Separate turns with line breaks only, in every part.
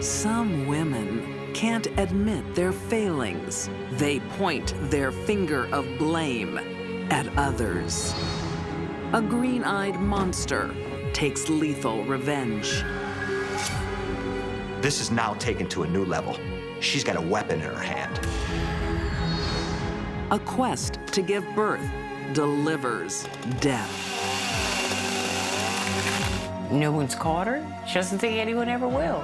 Some women can't admit their failings. They point their finger of blame at others. A green-eyed monster takes lethal revenge.
This is now taken to a new level. She's got a weapon in her hand.
A quest to give birth delivers death.
No one's caught her. She doesn't think anyone ever will.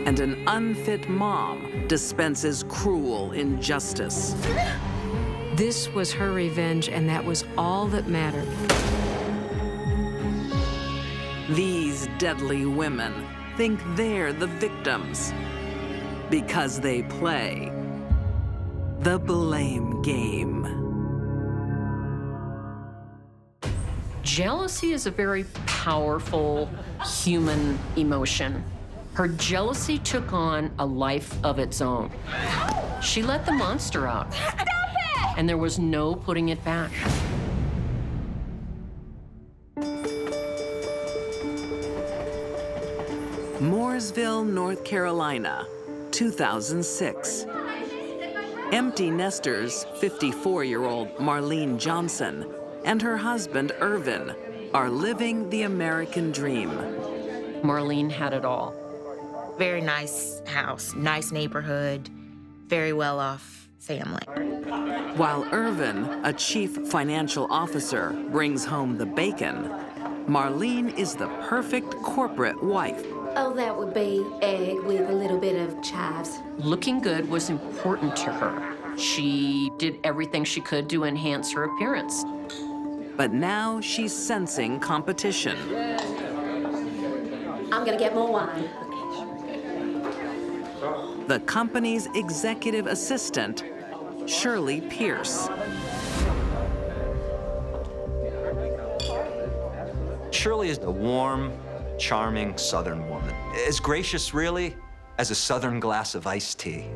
And an unfit mom dispenses cruel injustice.
This was her revenge, and that was all that mattered.
These deadly women think they're the victims because they play the blame game.
Jealousy is a very powerful human emotion. Her jealousy took on a life of its own. She let the monster out.
Stop it!
And there was no putting it back.
Mooresville, North Carolina, 2006. Empty nesters, 54-year-old Marlene Johnson and her husband, Irvin, are living the American dream.
Marlene had it all.
Very nice house, nice neighborhood, very well-off family.
While Irvin, a chief financial officer, brings home the bacon, Marlene is the perfect corporate wife.
Oh, that would be egg with a little bit of chives.
Looking good was important to her. She did everything she could to enhance her appearance.
But now she's sensing competition.
I'm gonna get more wine.
The company's executive assistant, Shirley Pierce.
Shirley is a warm, charming Southern woman. As gracious, really, as a Southern glass of iced tea.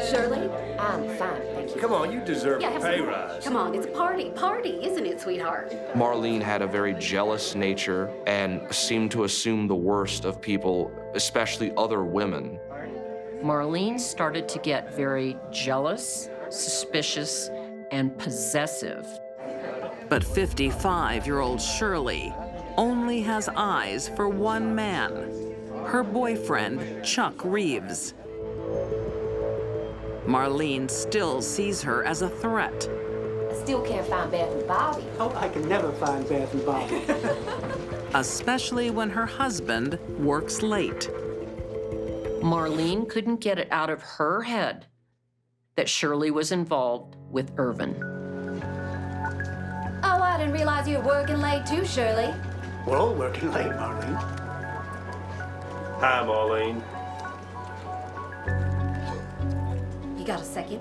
Shirley, I'm fine, thank you.
Come on, you deserve
Yeah,
a
have
pay
some-
rise.
Come on, it's a party, isn't it, sweetheart?
Marlene had a very jealous nature and seemed to assume the worst of people, especially other women.
Marlene started to get very jealous, suspicious, and possessive.
But 55-year-old Shirley only has eyes for one man, her boyfriend, Chuck Reeves. Marlene still sees her as a threat.
I still can't find Bath and Body.
Oh, I can never find Bath and Body.
Especially when her husband works late.
Marlene couldn't get it out of her head that Shirley was involved with Irvin.
Oh, I didn't realize you were working late too, Shirley.
We're all working late, Marlene.
Hi, Marlene.
You got a second?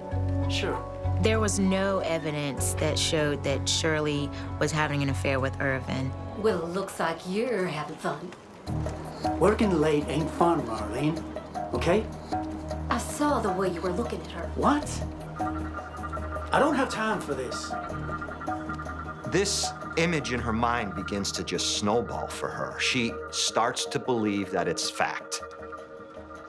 Sure.
There was no evidence that showed that Shirley was having an affair with Irvin.
Well, it looks like you're having fun.
Working late ain't fun, Marlene. Okay?
I saw the way you were looking at her.
What? I don't have time for this.
This image in her mind begins to just snowball for her. She starts to believe that it's fact.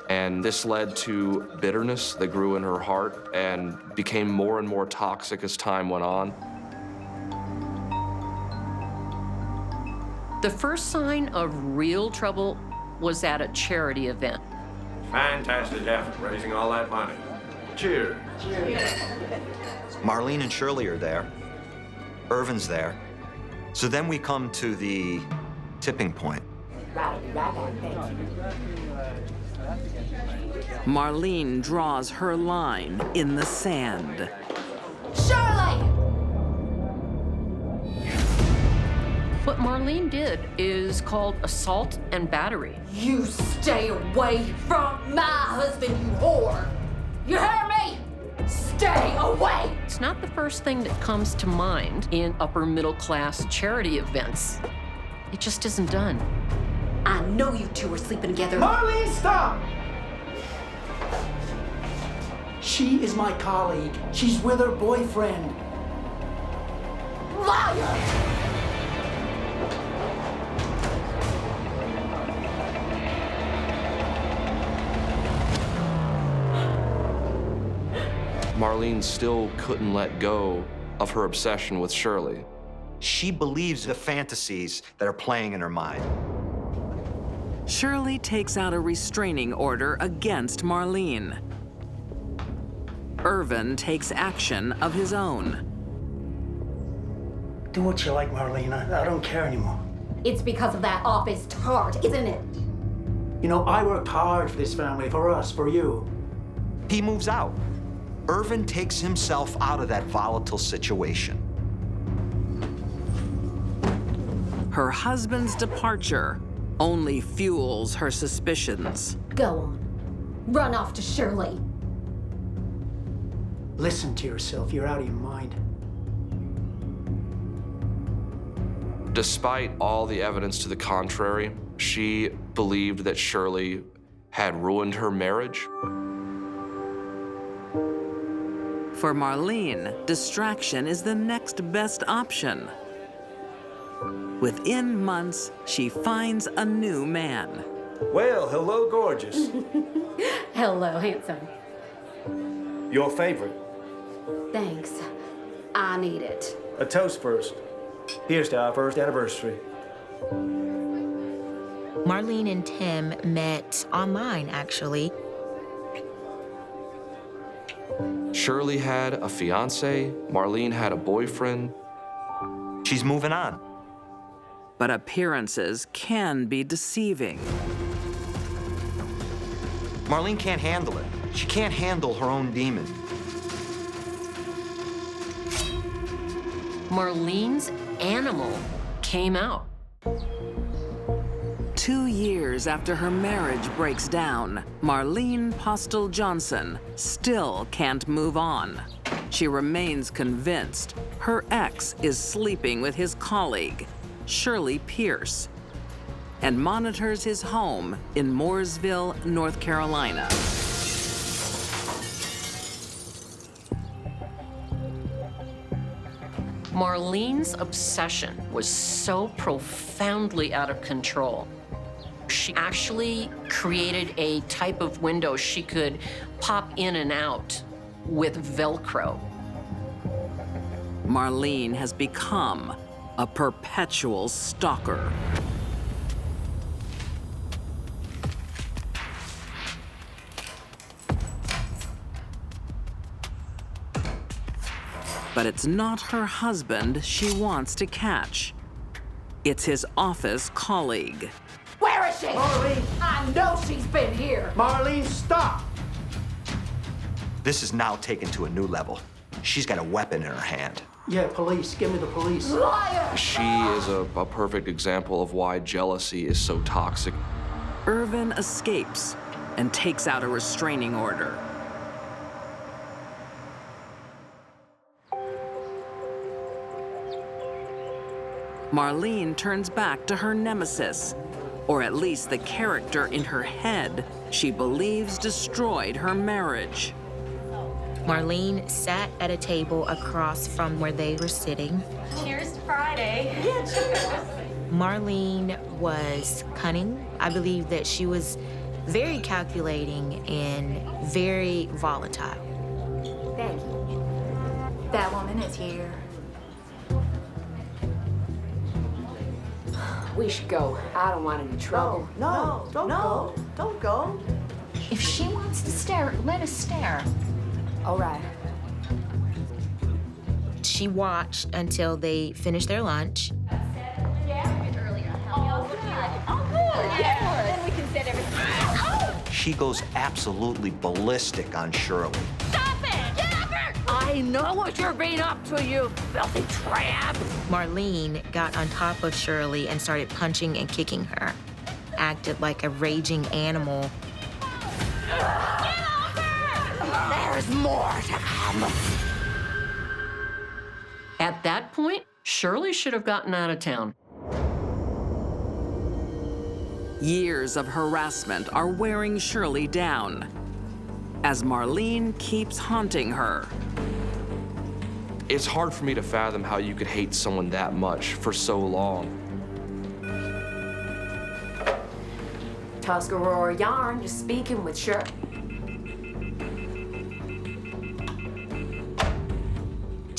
And this led to bitterness that grew in her heart and became more and more toxic as time went on.
The first sign of real trouble was at a charity event.
Fantastic effort raising all that money. Cheers.
Marlene and Shirley are there. Irvin's there. So then we come to the tipping point.
Right, thank you.
Marlene draws her line in the sand.
Shirley!
What Marlene did is called assault and battery.
You stay away from my husband, you whore! You hear me? Stay away!
It's not the first thing that comes to mind in upper middle class charity events. It just isn't done.
I know you two are sleeping together.
Marlene, stop! She is my colleague. She's with her boyfriend.
Liar!
Marlene still couldn't let go of her obsession with Shirley.
She believes the fantasies that are playing in her mind.
Shirley takes out a restraining order against Marlene. Irvin takes action of his own.
Do what you like, Marlene. I don't care anymore.
It's because of that office tart, isn't it?
You know, I worked hard for this family, for us, for you.
He moves out. Irvin takes himself out of that volatile situation.
Her husband's departure only fuels her suspicions.
Go on. Run off to Shirley.
Listen to yourself. You're out of your mind.
Despite all the evidence to the contrary, she believed that Shirley had ruined her marriage.
For Marlene, distraction is the next best option. Within months, she finds a new man.
Well, hello, gorgeous.
Hello, handsome.
Your favorite.
Thanks. I need it.
A toast first. Here's to our first anniversary.
Marlene and Tim met online, actually.
Shirley had a fiance, Marlene had a boyfriend.
She's moving on.
But appearances can be deceiving.
Marlene can't handle it. She can't handle her own demon.
Marlene's animal came out.
2 years after her marriage breaks down, Marlene Postel Johnson still can't move on. She remains convinced her ex is sleeping with his colleague, Shirley Pierce, and monitors his home in Mooresville, North Carolina.
Marlene's obsession was so profoundly out of control. She actually created a type of window she could pop in and out with Velcro.
Marlene has become a perpetual stalker. But it's not her husband she wants to catch. It's his office colleague.
Where is she?
Marlene!
I know she's been here.
Marlene, stop!
This is now taken to a new level. She's got a weapon in her hand.
Yeah, police. Give me the police.
Liar!
She is a perfect example of why jealousy is so toxic.
Irvin escapes and takes out a restraining order. Marlene turns back to her nemesis, or at least the character in her head she believes destroyed her marriage.
Marlene sat at a table across from where they were sitting.
Cheers to Friday.
Marlene was cunning. I believe that she was very calculating and very volatile.
Thank you. That woman is here.
We should go. I don't want any trouble.
No, don't go. Don't go.
If she wants to stare, let us stare.
All right.
She watched until they finished their lunch.
Then we can set everything.
She goes absolutely ballistic on Shirley.
Stop it! Get up her!
I know what you're being up to, you filthy tramp!
Marlene got on top of Shirley and started punching and kicking her. Acted like a raging animal.
There's more to come.
At that point, Shirley should have gotten out of town.
Years of harassment are wearing Shirley down as Marlene keeps haunting her.
It's hard for me to fathom how you could hate someone that much for so long.
Tuscarora yarn, just speaking with Shirley.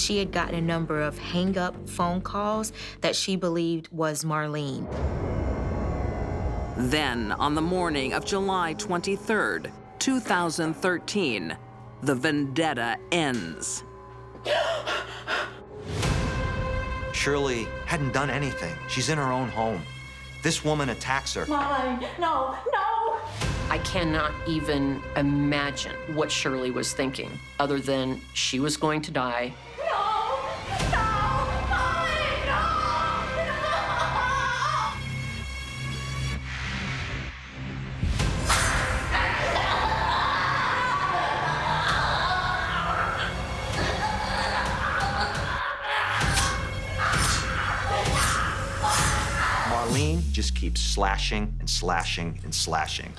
she had gotten a number of hang-up phone calls that she believed was Marlene.
Then, on the morning of July 23rd, 2013, the vendetta ends.
Shirley hadn't done anything. She's in her own home. This woman attacks her.
Marlene, no, no!
I cannot even imagine what Shirley was thinking, other than she was going to die.
Marlene just keeps slashing and slashing and slashing.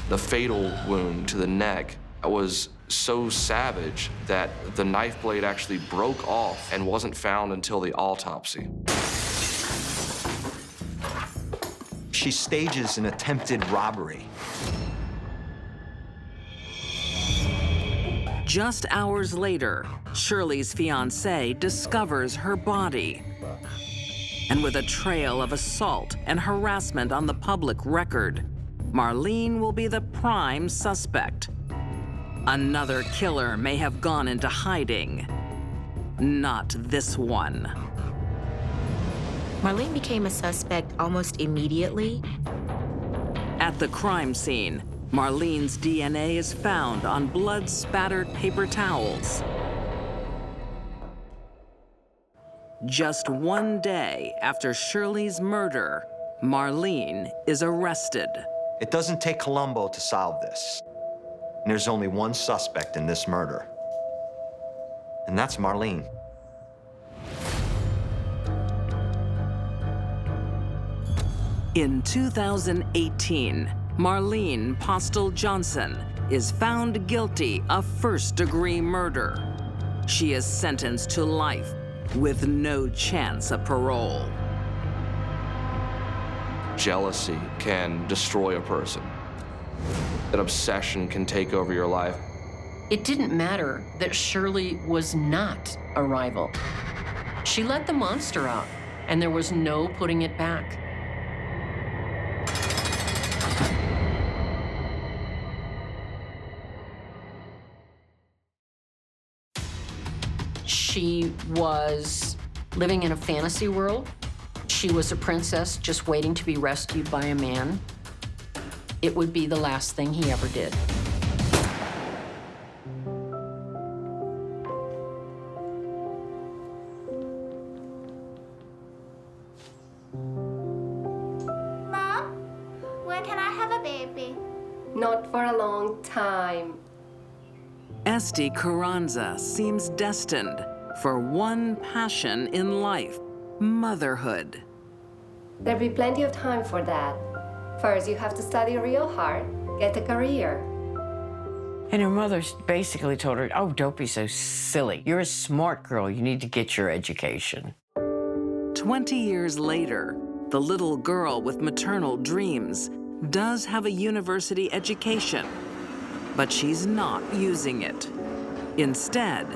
The fatal wound to the neck was so savage that the knife blade actually broke off and wasn't found until the autopsy.
She stages an attempted robbery.
Just hours later, Shirley's fiancé discovers her body. And with a trail of assault and harassment on the public record, Marlene will be the prime suspect. Another killer may have gone into hiding. Not this one.
Marlene became a suspect almost immediately.
At the crime scene, Marlene's DNA is found on blood-spattered paper towels. Just one day after Shirley's murder, Marlene is arrested.
It doesn't take Columbo to solve this. And there's only one suspect in this murder. And that's Marlene.
In 2018, Marlene Postel Johnson is found guilty of first-degree murder. She is sentenced to life with no chance of parole.
Jealousy can destroy a person. An obsession can take over your life.
It didn't matter that Shirley was not a rival. She let the monster out, and there was no putting it back. She was living in a fantasy world. She was a princess just waiting to be rescued by a man. It would be the last thing he ever did.
Mom, when can I have a baby?
Not for a long time.
Estibaliz Carranza seems destined for one passion in life, motherhood.
There'll be plenty of time for that. First, you have to study real hard, get a career.
And her mother basically told her, oh, don't be so silly. You're a smart girl. You need to get your education.
20 years later, the little girl with maternal dreams does have a university education, but she's not using it. Instead,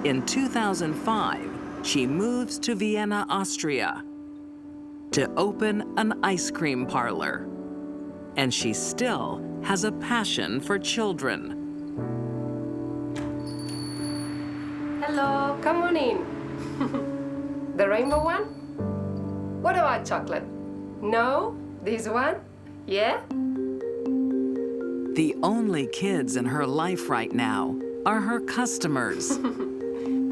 in 2005, she moves to Vienna, Austria, to open an ice cream parlor. And she still has a passion for children.
Hello, come on in. The rainbow one? What about chocolate? No? This one? Yeah?
The only kids in her life right now are her customers.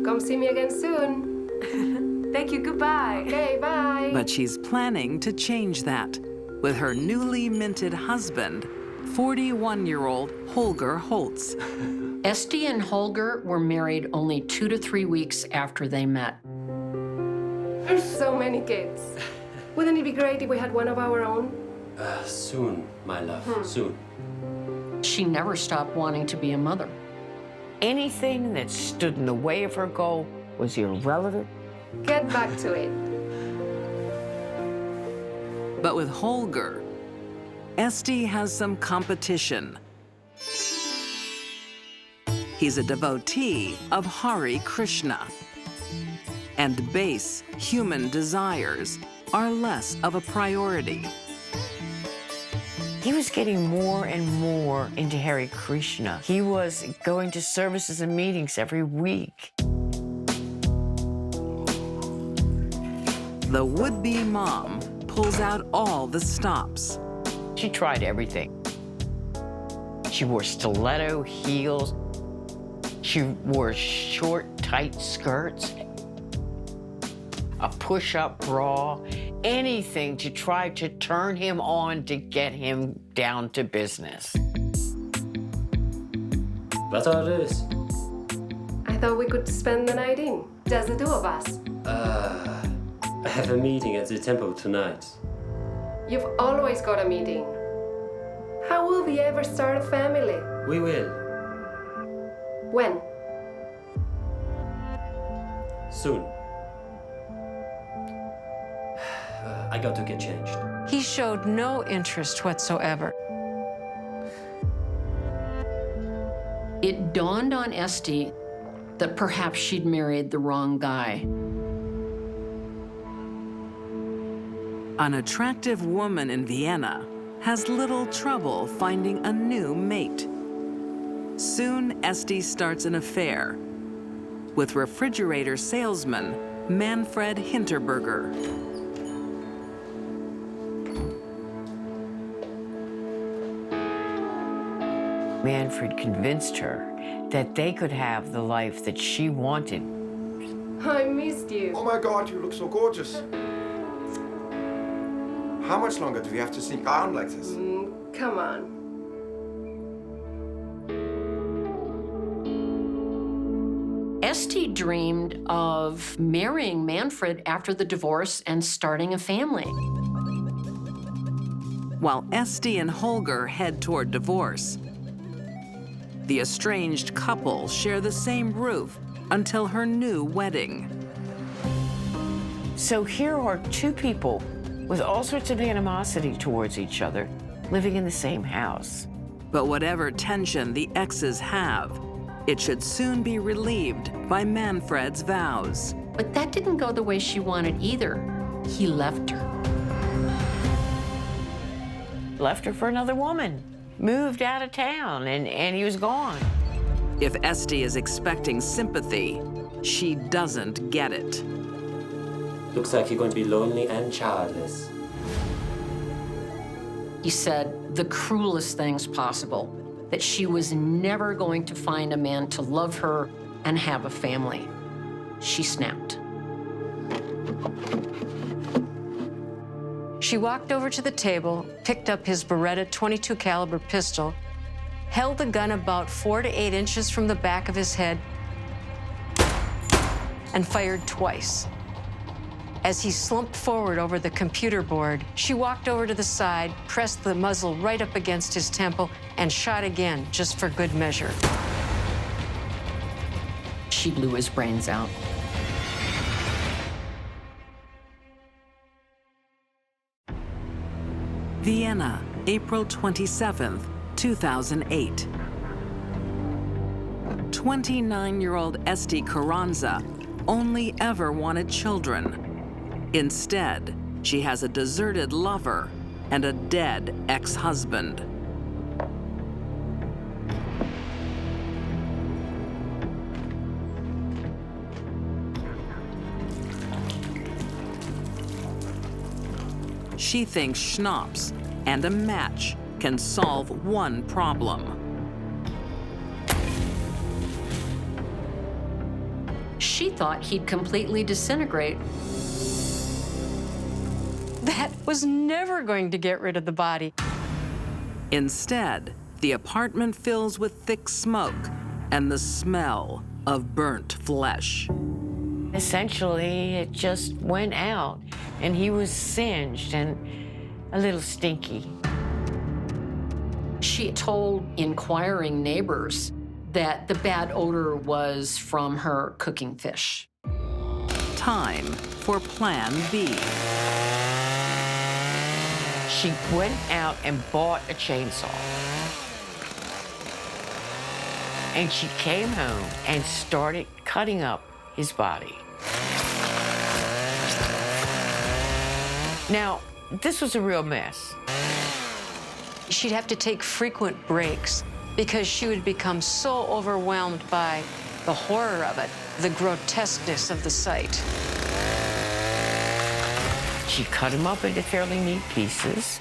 Come see me again soon.
Thank you, goodbye.
Okay, bye.
But she's planning to change that with her newly minted husband, 41-year-old Holger Holtz.
Esti and Holger were married only 2 to 3 weeks after they met.
There's so many kids. Wouldn't it be great if we had one of our own?
Soon, my love, soon.
She never stopped wanting to be a mother.
Anything that stood in the way of her goal was irrelevant.
Get back to it.
But with Holger, Esti has some competition. He's a devotee of Hare Krishna. And base human desires are less of a priority.
He was getting more and more into Hare Krishna. He was going to services and meetings every week.
The would-be mom pulls out all the stops.
She tried everything. She wore stiletto heels. She wore short, tight skirts, a push-up bra, anything to try to turn him on to get him down to business.
What's all this?
I thought we could spend the night in, just the two of us.
I have a meeting at the temple tonight.
You've always got a meeting. How will we ever start a family?
We will.
When?
Soon. I got to get changed.
He showed no interest whatsoever.
It dawned on Esti that perhaps she'd married the wrong guy.
An attractive woman in Vienna has little trouble finding a new mate. Soon, Esti starts an affair with refrigerator salesman Manfred Hinterberger.
Manfred convinced her that they could have the life that she wanted.
I missed you.
Oh my God, you look so gorgeous. How much longer do we have to sneak around like this?
Come on.
Esti dreamed of marrying Manfred after the divorce and starting a family.
While Esti and Holger head toward divorce, the estranged couple share the same roof until her new wedding.
So here are two people with all sorts of animosity towards each other, living in the same house.
But whatever tension the exes have, it should soon be relieved by Manfred's vows.
But that didn't go the way she wanted either. He left her.
Left her for another woman, moved out of town, and he was gone.
If Esti is expecting sympathy, she doesn't get it.
Looks like you're going to be lonely and childless.
He said the cruelest things possible, that she was never going to find a man to love her and have a family. She snapped.
She walked over to the table, picked up his Beretta .22 caliber pistol, held the gun about 4 to 8 inches from the back of his head, and fired twice. As he slumped forward over the computer board, she walked over to the side, pressed the muzzle right up against his temple, and shot again, just for good measure.
She blew his brains out.
Vienna, April 27th, 2008. 29-year-old Esti Carranza only ever wanted children. Instead, she has a deserted lover and a dead ex-husband. She thinks schnapps and a match can solve one problem.
She thought he'd completely disintegrate.
That was never going to get rid of the body.
Instead, the apartment fills with thick smoke and the smell of burnt flesh.
Essentially, it just went out, and he was singed and a little stinky.
She told inquiring neighbors that the bad odor was from her cooking fish.
Time for Plan B.
She went out and bought a chainsaw And she came home and started cutting up his body. Now, this was a real mess.
She'd have to take frequent breaks because she would become so overwhelmed by the horror of it, the grotesqueness of the sight.
She cut him up into fairly neat pieces.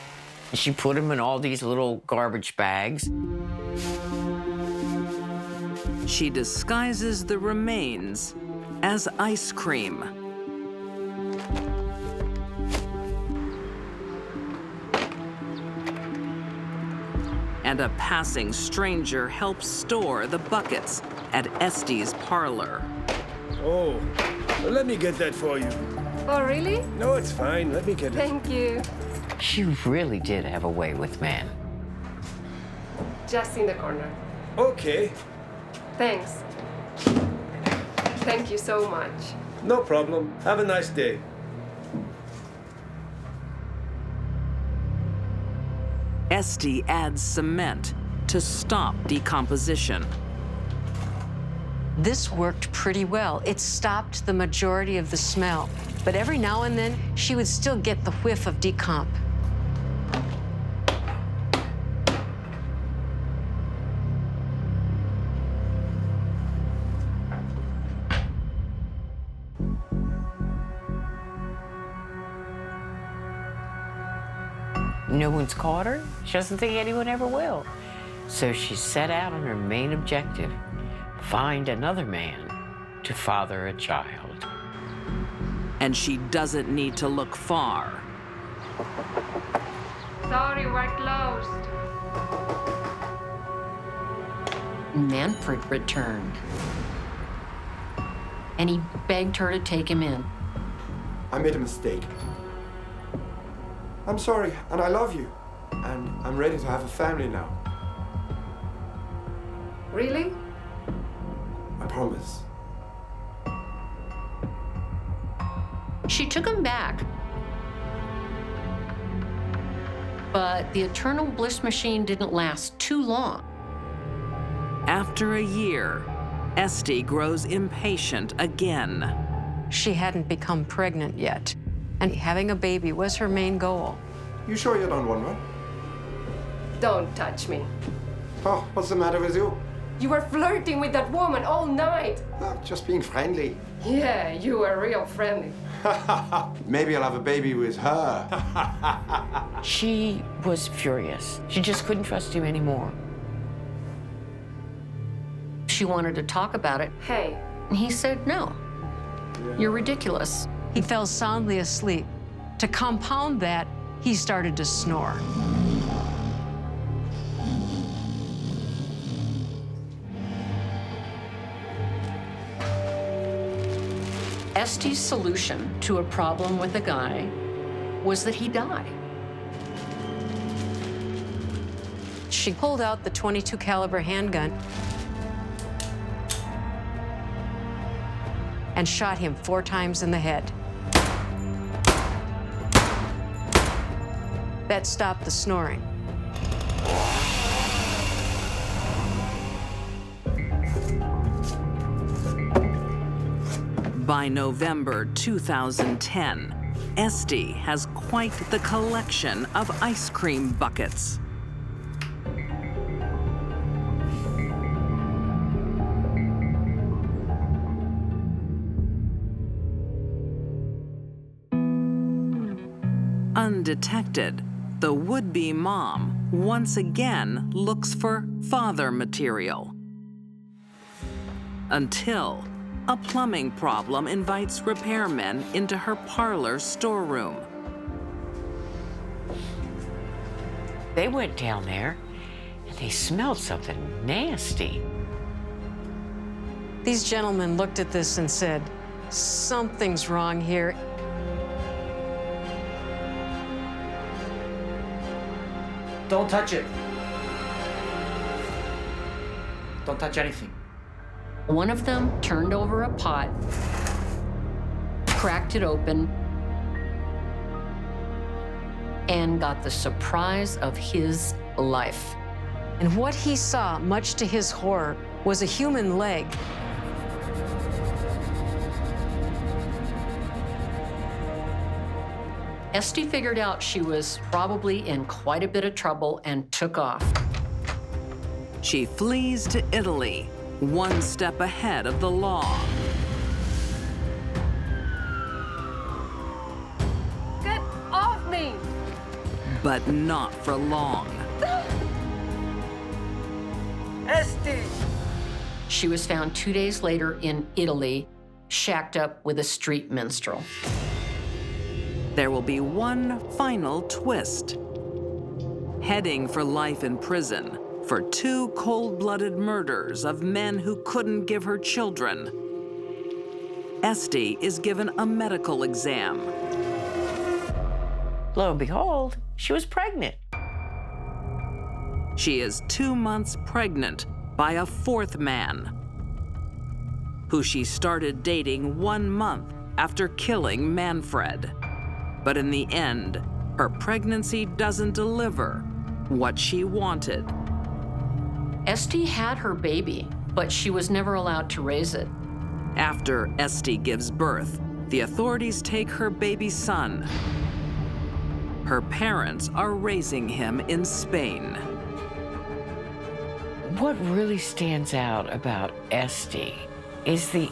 And she put him in all these little garbage bags.
She disguises the remains as ice cream. And a passing stranger helps store the buckets at Esti's parlor.
Oh, let me get that for you.
Oh, really?
No, it's fine. Let me get it.
Thank you.
She really did have a way with men.
Just in the corner.
Okay.
Thanks. Thank you so much.
No problem. Have a nice day.
Esti adds cement to stop decomposition.
This worked pretty well. It stopped the majority of the smell. But every now and then, she would still get the whiff of decomp.
No one's caught her. She doesn't think anyone ever will. So she set out on her main objective: find another man to father a child.
And she doesn't need to look far.
Sorry, we're closed.
Manfred returned, and he begged her to take him in.
I made a mistake. I'm sorry, and I love you. And I'm ready to have a family now.
Really?
I promise.
She took him back. But the eternal bliss machine didn't last too long.
After a year, Esti grows impatient again.
She hadn't become pregnant yet, and having a baby was her main goal.
You sure you don't want one?
Don't touch me.
Oh, what's the matter with you?
You were flirting with that woman all night.
Just being friendly.
Yeah, you were real friendly.
Maybe I'll have a baby with her.
She was furious. She just couldn't trust him anymore.
She wanted to talk about it.
Hey.
And he said, no, you're ridiculous.
He fell soundly asleep. To compound that, he started to snore.
Esti's solution to a problem with a guy was that he die.
She pulled out the .22 caliber handgun and shot him 4 times in the head. That stopped the snoring.
By November 2010, Esti has quite the collection of ice cream buckets. Undetected, the would-be mom once again looks for father material. Until a plumbing problem invites repairmen into her parlor storeroom.
They went down there and they smelled something nasty.
These gentlemen looked at this and said, something's wrong here.
Don't touch it. Don't touch anything.
One of them turned over a pot, cracked it open, and got the surprise of his life.
And what he saw, much to his horror, was a human leg.
Esti figured out she was probably in quite a bit of trouble and took off.
She flees to Italy, one step ahead of the law.
Get off me!
But not for long.
Esti!
She was found 2 days later in Italy, shacked up with a street minstrel.
There will be one final twist. Heading for life in prison for 2 cold-blooded murders of men who couldn't give her children, Esti is given a medical exam.
Lo and behold, she was pregnant.
She is 2 months pregnant by a 4th man, who she started dating 1 month after killing Manfred. But in the end, her pregnancy doesn't deliver what she wanted.
Esti had her baby, but she was never allowed to raise it.
After Esti gives birth, the authorities take her baby son. Her parents are raising him in Spain.
What really stands out about Esti is the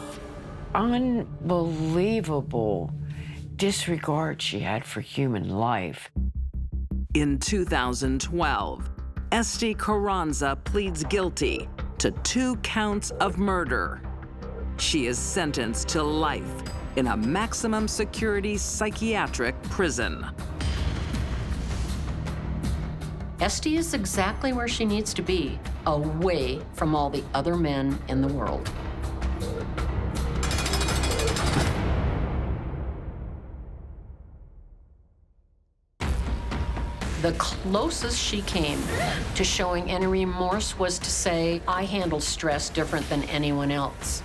unbelievable disregard she had for human life.
In 2012, Esti Carranza pleads guilty to 2 counts of murder. She is sentenced to life in a maximum security psychiatric prison.
Esti is exactly where she needs to be, away from all the other men in the world. The closest she came to showing any remorse was to say, I handle stress different than anyone else.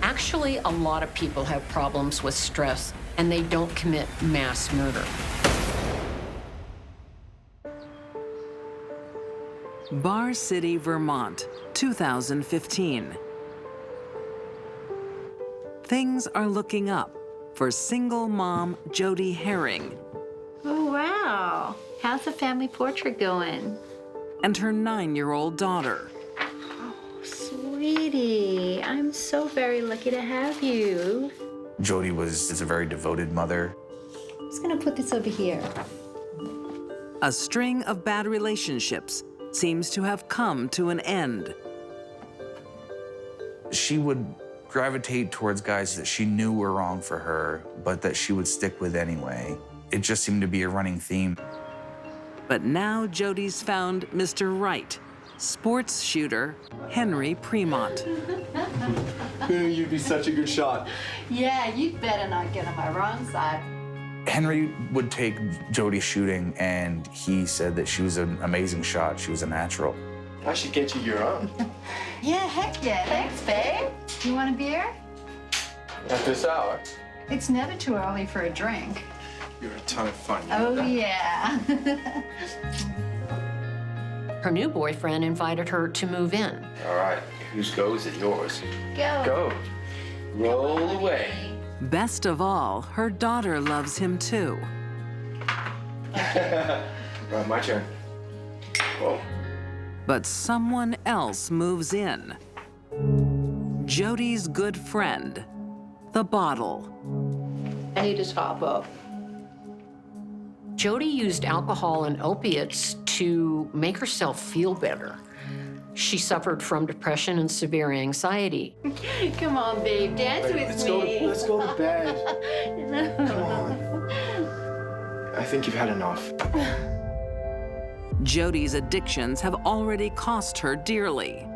Actually, a lot of people have problems with stress, and they don't commit mass murder.
Bar City, Vermont, 2015. Things are looking up for single mom Jodie Herring
Oh, wow. How's the family portrait going?
and her 9-year-old daughter.
Sweetie, I'm so very lucky to have you.
Jodie is a very devoted mother.
I'm just gonna put this over here.
A string of bad relationships seems to have come to an end.
She would gravitate towards guys that she knew were wrong for her, but that she would stick with anyway. It just seemed to be a running theme.
But now Jodie's found Mr. Right, sports shooter Henry Premont.
You'd be such a good shot.
Yeah, you'd better not get on my wrong side.
Henry would take Jodie shooting, and he said that she was an amazing shot. She was a natural.
I should get you your own.
Yeah, heck yeah. Thanks, babe. You want a beer?
At this hour.
It's never too early for a drink.
You're a ton of fun.
Oh, yeah.
Her new boyfriend invited her to move in.
All right, whose goes it yours?
Go.
Go. Roll away.
Best of all, her daughter loves him too.
Right, my turn. Whoa.
But someone else moves in. Jodie's good friend, the bottle.
I need to top up.
Jodie used alcohol and opiates to make herself feel better. She suffered from depression and severe anxiety.
Come on, babe. Dance with me.
Let's go to bed. Come on. I think you've had enough.
Jodie's addictions have already cost her dearly.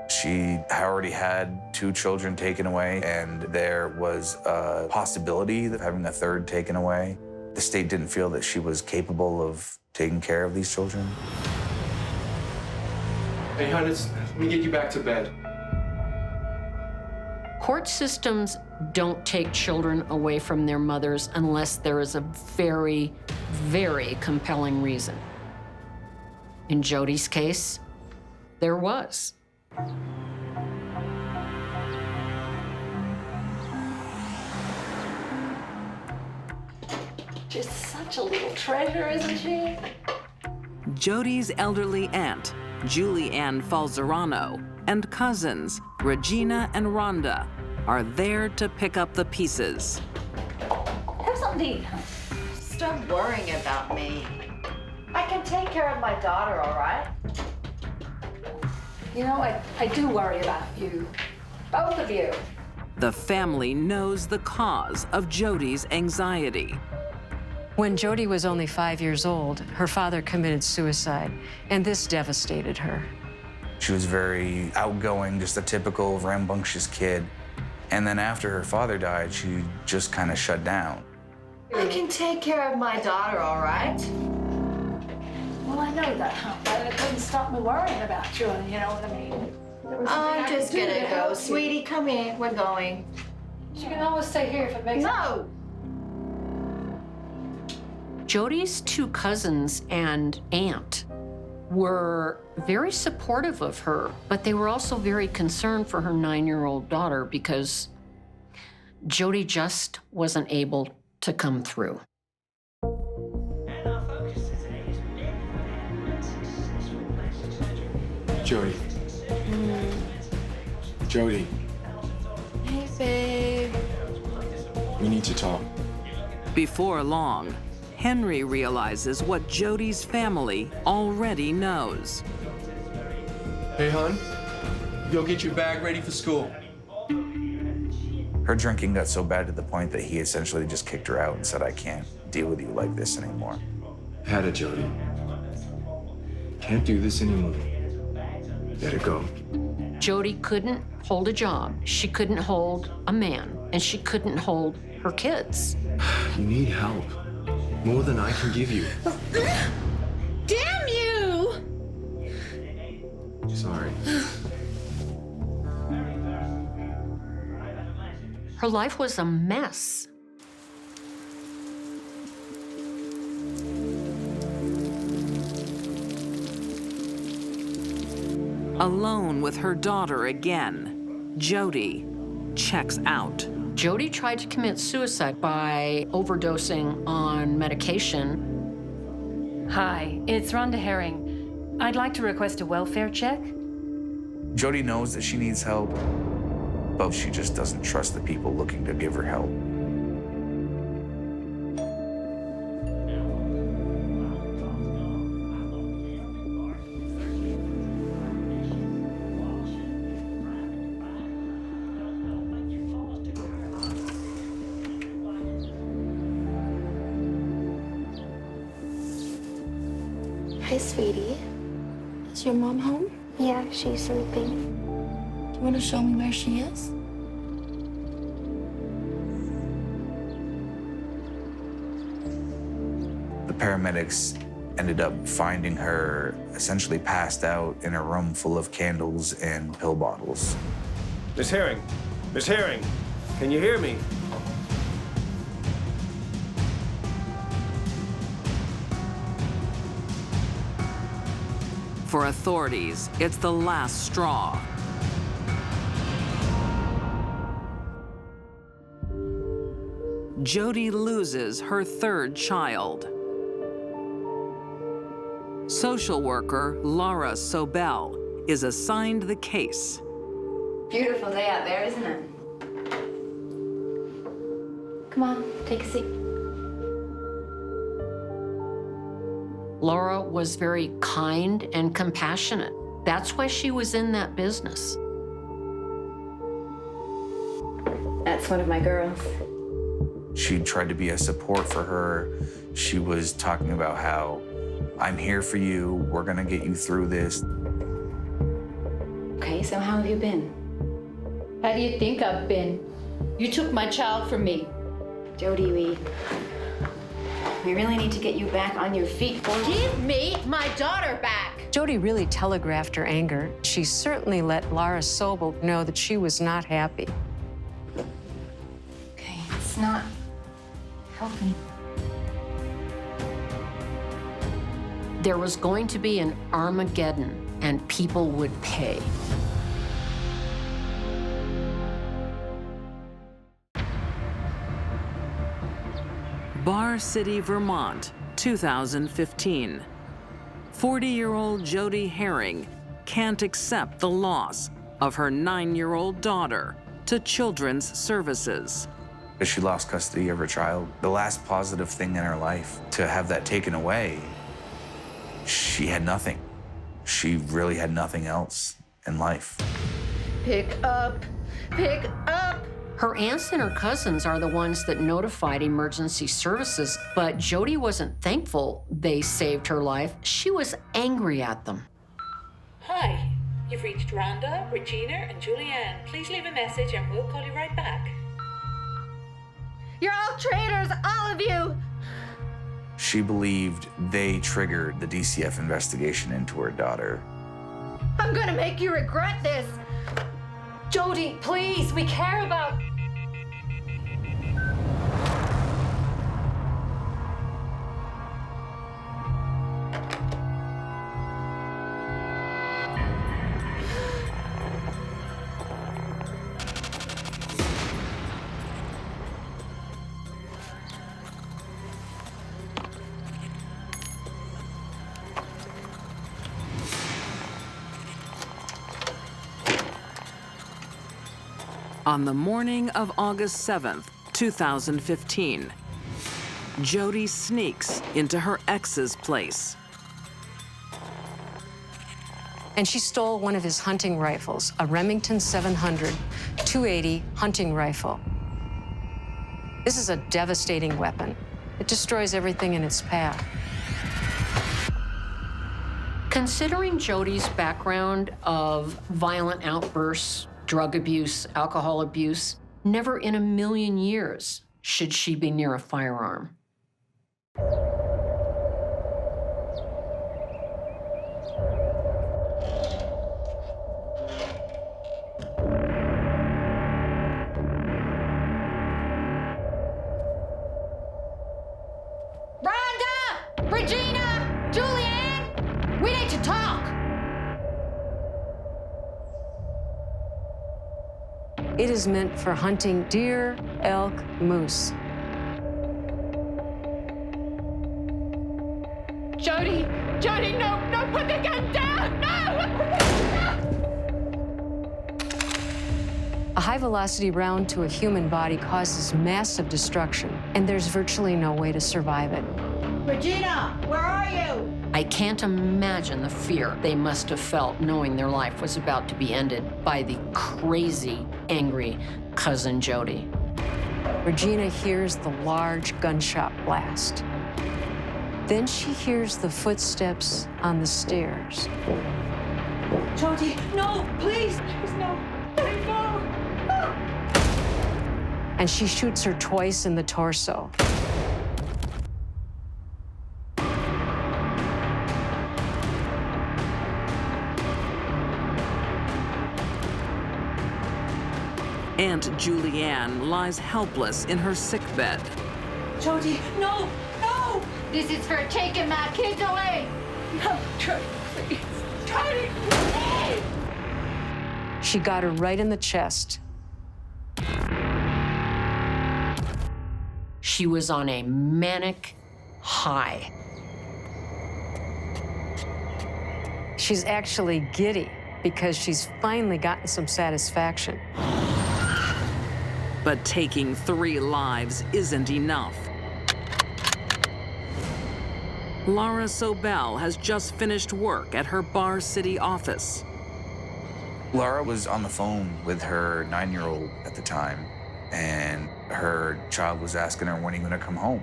She already had 2 children taken away, and there was a possibility of having a 3rd taken away. The state didn't feel that she was capable of taking care of these children.
Hey, hon, let me get you back to bed.
Court systems don't take children away from their mothers unless there is a very, very compelling reason. In Jodie's case, there was.
She's such a little treasure, isn't she?
Jodie's elderly aunt, Julie Ann Falzerano, and cousins, Regina and Rhonda, are there to pick up the pieces.
Have something to eat, huh?
Stop worrying about me.
I can take care of my daughter, all right? You know, I do worry about you. Both of you.
The family knows the cause of Jodie's anxiety.
When Jodie was only 5 years old, her father committed suicide, and this devastated her.
She was very outgoing, just a typical rambunctious kid. And then after her father died, she just kind of shut down.
I can take care of my daughter, all right?
Well, I know that, huh? But it couldn't stop me worrying about you, and you know what I mean? There was something
I'm
I could
just
do to
gonna
help
go.
you.
Sweetie, come in. We're going.
She can always stay here if it makes
No!
Jodie's two cousins and aunt were very supportive of her, but they were also very concerned for her 9-year-old daughter because Jodie just wasn't able to come through.
Jodie. Jodie,
Hey, babe.
we need to talk.
Before long, Henry realizes what Jodie's family already knows.
Hey, hon, go get your bag ready for school.
Her drinking got so bad to the point that he essentially just kicked her out and said, I can't deal with you like this anymore.
Had it, Jodie. Can't do this anymore. Let it go.
Jodie couldn't hold a job, she couldn't hold a man, and she couldn't hold her kids.
You need help. More than I can give you.
Damn you!
Sorry.
Her life was a mess.
Alone with her daughter again, Jodie checks out.
Jodie tried to commit suicide by overdosing on medication.
Hi, it's Rhonda Herring. I'd like to request a welfare check.
Jodie knows that she needs help, but she just doesn't trust the people looking to give her help.
Hi, sweetie. Is your mom home? Yeah, she's sleeping. Do you want to show me where she is?
The paramedics ended up finding her essentially passed out in a room full of candles and pill bottles.
Miss Herring. Miss Herring. Can you hear me?
For authorities, it's the last straw. Jodie loses her third child. Social worker Laura Sobel is assigned the case.
Beautiful day out there, isn't it? Come on, take a seat.
Laura was very kind and compassionate. That's why she was in that business.
That's one of my girls.
She tried to be a support for her. She was talking about how, I'm here for you, we're gonna get you through this.
Okay, so how have you been?
How do you think I've been? You took my child from me.
Jodie, we really need to get you back on your feet.
Give me my daughter back!
Jodie really telegraphed her anger. She certainly let Laura Sobel know that she was not happy.
Okay, it's not helping.
There was going to be an Armageddon, and people would pay.
Bar City, Vermont, 2015. 40-year-old Jodie Herring can't accept the loss of her 9-year-old daughter to Children's Services.
She lost custody of her child, the last positive thing in her life. To have that taken away, she had nothing. She really had nothing else in life.
Pick up! Pick up!
Her aunts and her cousins are the ones that notified emergency services, but Jodie wasn't thankful they saved her life. She was angry at them.
Hi, you've reached Rhonda, Regina, and Julianne. Please leave a message and we'll call you right back.
You're all traitors, all of you!
She believed they triggered the DCF investigation into her daughter.
I'm gonna make you regret this!
Jodie, please, we care about...
On the morning of August 7th, 2015, Jodie sneaks into her ex's place.
And she stole one of his hunting rifles, a Remington 700 .280 hunting rifle. This is a devastating weapon. It destroys everything in its path.
Considering Jodie's background of violent outbursts, drug abuse, alcohol abuse, never in a million years should she be near a firearm.
Rhonda! Regina! Julianne! We need to talk!
It is meant for hunting deer, elk, moose.
Jodie! Jodie, no! No, put the gun down! No!
A high-velocity round to a human body causes massive destruction, and there's virtually no way to survive it.
Regina, where are you?
I can't imagine the fear they must have felt knowing their life was about to be ended by the crazy, angry cousin Jodie.
Regina hears the large gunshot blast. Then she hears the footsteps on the stairs.
Jodie, no, please, please, no, no.
And she shoots her twice in the torso.
Aunt Julianne lies helpless in her sickbed.
Jodie, no, no!
This is for taking my kids away!
No, Jodie, please. Jodie, please!
She got her right in the chest.
She was on a manic high.
She's actually giddy because she's finally gotten some satisfaction.
But taking 3 lives isn't enough. Laura Sobel has just finished work at her Bar City office.
Laura was on the phone with her 9-year-old at the time, and her child was asking her, when are you gonna come home?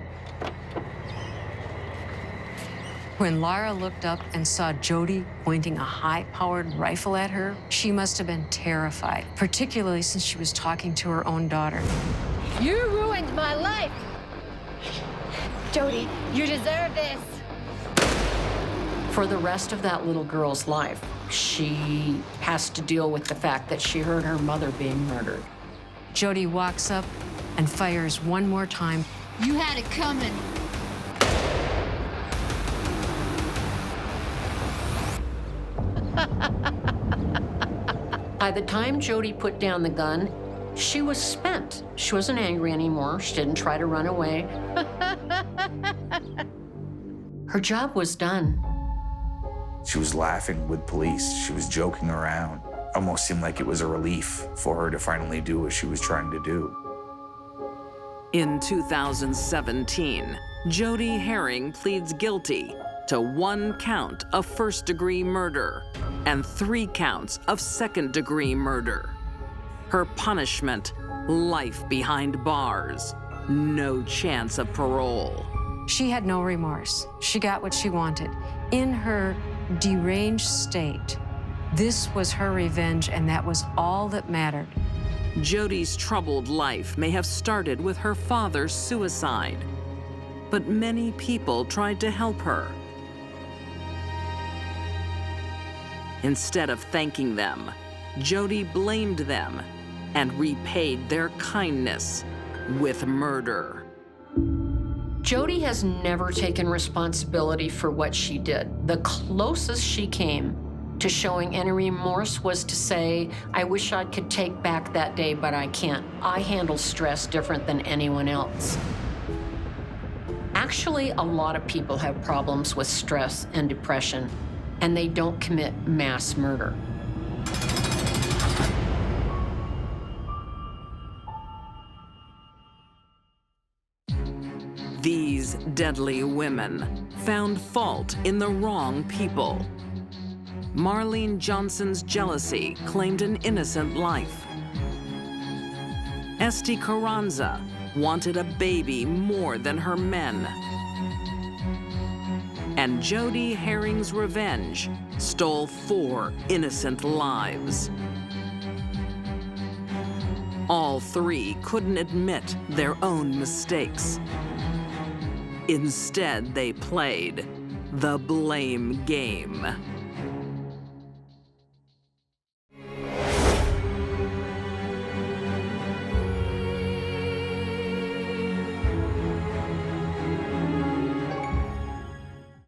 When Laura looked up and saw Jodie pointing a high-powered rifle at her, she must have been terrified, particularly since she was talking to her own daughter.
You ruined my life! Jodie, you deserve this!
For the rest of that little girl's life, she has to deal with the fact that she heard her mother being murdered.
Jodie walks up and fires one more time.
You had it coming.
By the time Jodie put down the gun, she was spent. She wasn't angry anymore. She didn't try to run away. Her job was done.
She was laughing with police. She was joking around. Almost seemed like it was a relief for her to finally do what she was trying to do.
In 2017, Jodie Herring pleads guilty to 1 count of first-degree murder and 3 counts of second-degree murder. Her punishment, life behind bars, no chance of parole.
She had no remorse. She got what she wanted. In her deranged state, this was her revenge, and that was all that mattered.
Jodie's troubled life may have started with her father's suicide, but many people tried to help her. Instead of thanking them, Jodie blamed them and repaid their kindness with murder.
Jodie has never taken responsibility for what she did. The closest she came to showing any remorse was to say, I wish I could take back that day, but I can't. I handle stress different than anyone else. Actually, a lot of people have problems with stress and depression, and they don't commit mass murder.
These deadly women found fault in the wrong people. Marlene Johnson's jealousy claimed an innocent life. Estibaliz Carranza wanted a baby more than her men. And Jodie Herring's revenge stole 4 innocent lives. All 3 couldn't admit their own mistakes. Instead, they played the blame game.